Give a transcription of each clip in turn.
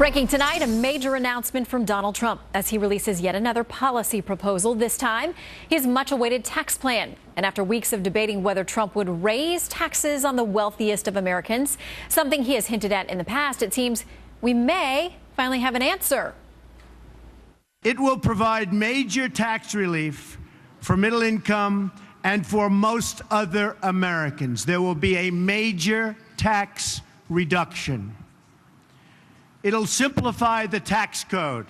Breaking tonight, a major announcement from Donald Trump as he releases yet another policy proposal, this time his much-awaited tax plan. And after weeks of debating whether Trump would raise taxes on the wealthiest of Americans, something he has hinted at in the past, it seems we may finally have an answer. It will provide major tax relief for middle income and for most other Americans. There will be a major tax reduction. It'll simplify the tax code.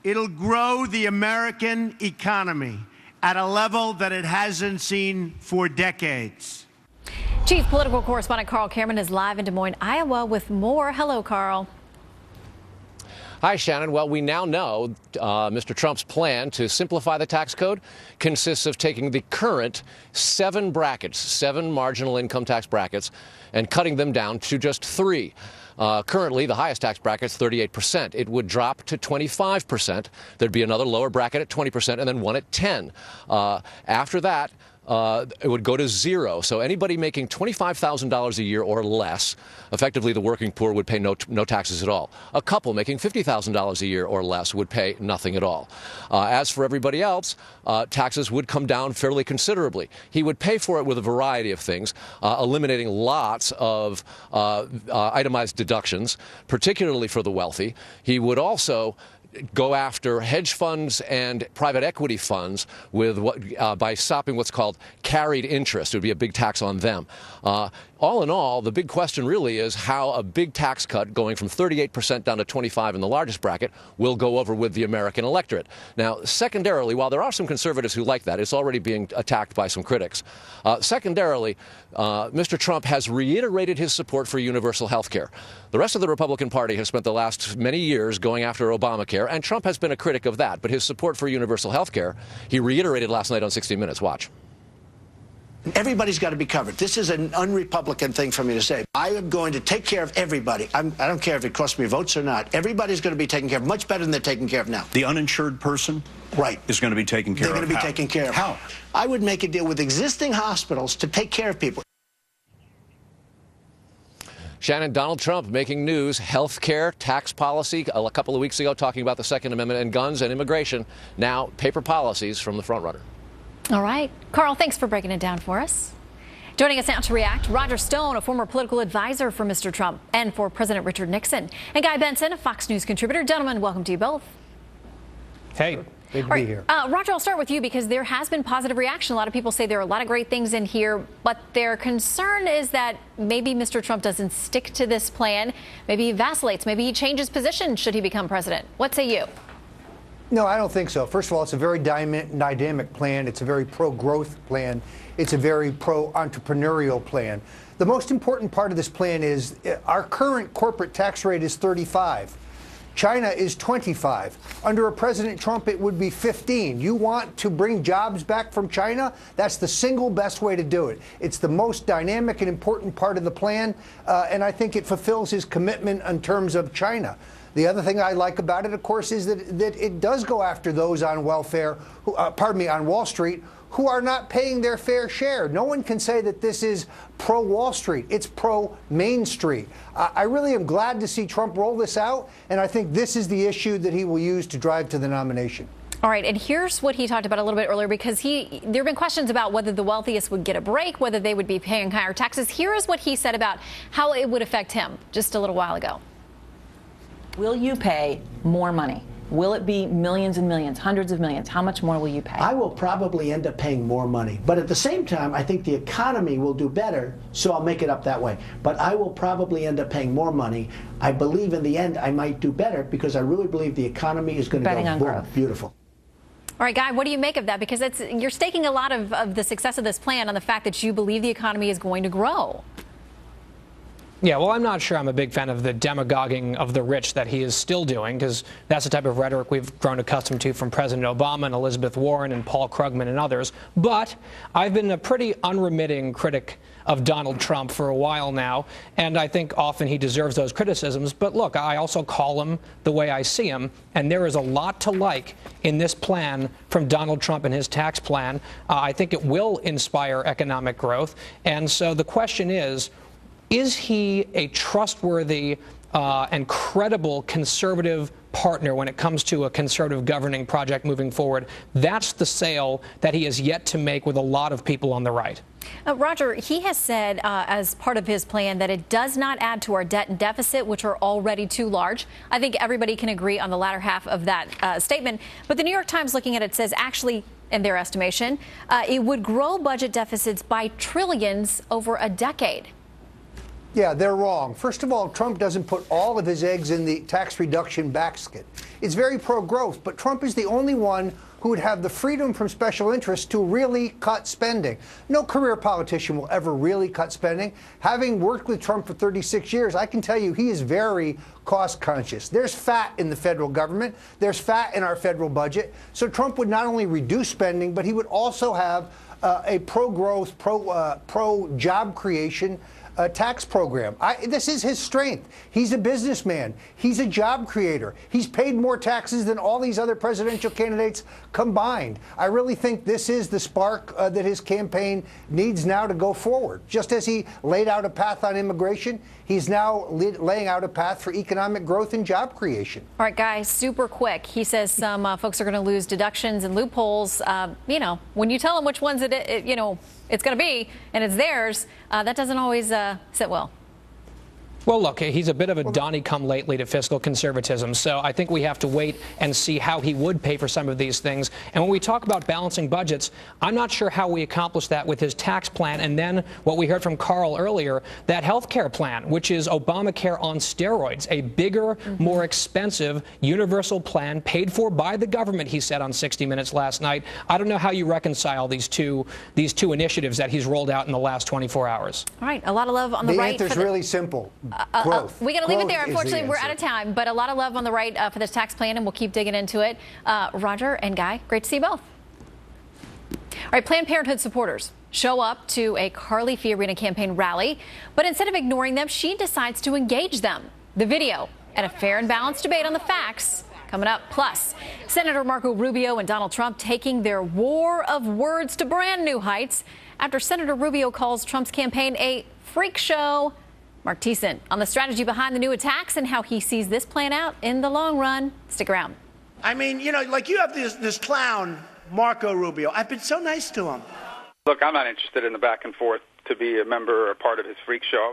It'll grow the American economy at a level that it hasn't seen for decades. Chief political correspondent Carl Cameron is live in Des Moines, Iowa with more. Hello, Carl. Hi, Shannon. Well, we now know Mr. Trump's plan to simplify the tax code consists of taking the current seven marginal income tax brackets, and cutting them down to just three. Currently, the highest tax bracket is 38%. It would drop to 25%. There'd be another lower bracket at 20% and then one at 10%. After that, it would go to zero. So anybody making $25,000 a year or less, effectively the working poor, would pay no taxes at all. A couple making $50,000 a year or less would pay nothing at all. As for everybody else, taxes would come down fairly considerably. He would pay for it with a variety of things, eliminating lots of itemized deductions, particularly for the wealthy. He would also go after hedge funds and private equity funds with by stopping what's called carried interest. It would be a big tax on them. All in all, the big question really is how a big tax cut going from 38% down to 25% in the largest bracket will go over with the American electorate. Now, secondarily, while there are some conservatives who like that, it's already being attacked by some critics. Secondarily, Mr. Trump has reiterated his support for universal health care. The rest of the Republican Party has spent the last many years going after Obamacare, and Trump has been a critic of that. But his support for universal health care, he reiterated last night on 60 Minutes. Watch. Everybody's got to be covered. This is an un-Republican thing for me to say. I am going to take care of everybody. I don't care if it costs me votes or not. Everybody's going to be taken care of much better than they're taken care of now. The uninsured person is going to be taken care of. They're going to be taken care of. How? I would make a deal with existing hospitals to take care of people. Shannon, Donald Trump making news, health care, tax policy, a couple of weeks ago talking about the Second Amendment and guns and immigration. Now, paper policies from the frontrunner. All right. Carl, thanks for breaking it down for us. Joining us now to react, Roger Stone, a former political advisor for Mr. Trump and for President Richard Nixon, and Guy Benson, a Fox News contributor. Gentlemen, welcome to you both. Hey, good to be here. Roger, I'll start with you because there has been positive reaction. A lot of people say there are a lot of great things in here, but their concern is that maybe Mr. Trump doesn't stick to this plan. Maybe he vacillates. Maybe he changes position should he become president. What say you? No, I don't think so. First of all, it's a very dynamic plan. It's a very pro-growth plan. It's a very pro-entrepreneurial plan. The most important part of this plan is our current corporate tax rate is 35. China is 25. Under a President Trump, it would be 15. You want to bring jobs back from China? That's the single best way to do it. It's the most dynamic and important part of the plan, and I think it fulfills his commitment in terms of China. The other thing I like about it, of course, is that it does go after those on welfare, on Wall Street, who are not paying their fair share. No one can say that this is pro-Wall Street. It's pro-Main Street. I really am glad to see Trump roll this out, and I think this is the issue that he will use to drive to the nomination. All right, and here's what he talked about a little bit earlier, because there have been questions about whether the wealthiest would get a break, whether they would be paying higher taxes. Here is what he said about how it would affect him just a little while ago. Will you pay more money? Will it be millions and millions, hundreds of millions? How much more will you pay? I will probably end up paying more money. But at the same time, I think the economy will do better, so I'll make it up that way. But I will probably end up paying more money. I believe in the end I might do better because I really believe the economy is going to go boom, beautiful. All right, Guy, what do you make of that? Because you're staking a lot of the success of this plan on the fact that you believe the economy is going to grow. Yeah, well, I'm not sure I'm a big fan of the demagoguing of the rich that he is still doing, because that's the type of rhetoric we've grown accustomed to from President Obama and Elizabeth Warren and Paul Krugman and others. But I've been a pretty unremitting critic of Donald Trump for a while now, and I think often he deserves those criticisms. But look, I also call him the way I see him, and there is a lot to like in this plan from Donald Trump and his tax plan. I think it will inspire economic growth. And so the question is he a trustworthy and credible conservative partner when it comes to a conservative governing project moving forward. That's the sale that he has yet to make with a lot of people on the right. Roger, he has said as part of his plan that it does not add to our debt and deficit, which are already too large. I think everybody can agree on the latter half of that statement. But the New York Times, looking at it, says actually, in their estimation, it would grow budget deficits by trillions over a decade. Yeah, they're wrong. First of all, Trump doesn't put all of his eggs in the tax reduction basket. It's very pro-growth, but Trump is the only one who would have the freedom from special interests to really cut spending. No career politician will ever really cut spending. Having worked with Trump for 36 years, I can tell you he is very cost conscious. There's fat in the federal government. There's fat in our federal budget. So Trump would not only reduce spending, but he would also have a pro-growth, pro-job creation tax program. This is his strength. He's a businessman. He's a job creator. He's paid more taxes than all these other presidential candidates combined. I really think this is the spark that his campaign needs now to go forward. Just as he laid out a path on immigration, he's now laying out a path for economic growth and job creation. All right, guys, super quick. He says some folks are going to lose deductions and loopholes. When you tell them which ones it's going to be and it's theirs, that doesn't always sit well. Well, look, he's a bit of a Donnie-come-lately to fiscal conservatism, so I think we have to wait and see how he would pay for some of these things. And when we talk about balancing budgets, I'm not sure how we accomplish that with his tax plan and then what we heard from Carl earlier, that health care plan, which is Obamacare on steroids, a bigger, more expensive universal plan paid for by the government, he said on 60 Minutes last night. I don't know how you reconcile these two initiatives that he's rolled out in the last 24 hours. All right, a lot of love on the right. The answer's really simple. Growth. We got to leave it there. Unfortunately, we're out of time, but a lot of love on the right for this tax plan, and we'll keep digging into it. Roger and Guy, great to see you both. All right, Planned Parenthood supporters show up to a Carly Fiorina campaign rally, but instead of ignoring them, she decides to engage them. The video and a fair and balanced debate on the facts coming up. Plus, Senator Marco Rubio and Donald Trump taking their war of words to brand new heights after Senator Rubio calls Trump's campaign a freak show. Mark Thiessen on the strategy behind the new attacks and how he sees this plan out in the long run. Stick around. I mean, you have this clown, Marco Rubio. I've been so nice to him. Look, I'm not interested in the back and forth to be a member or a part of his freak show.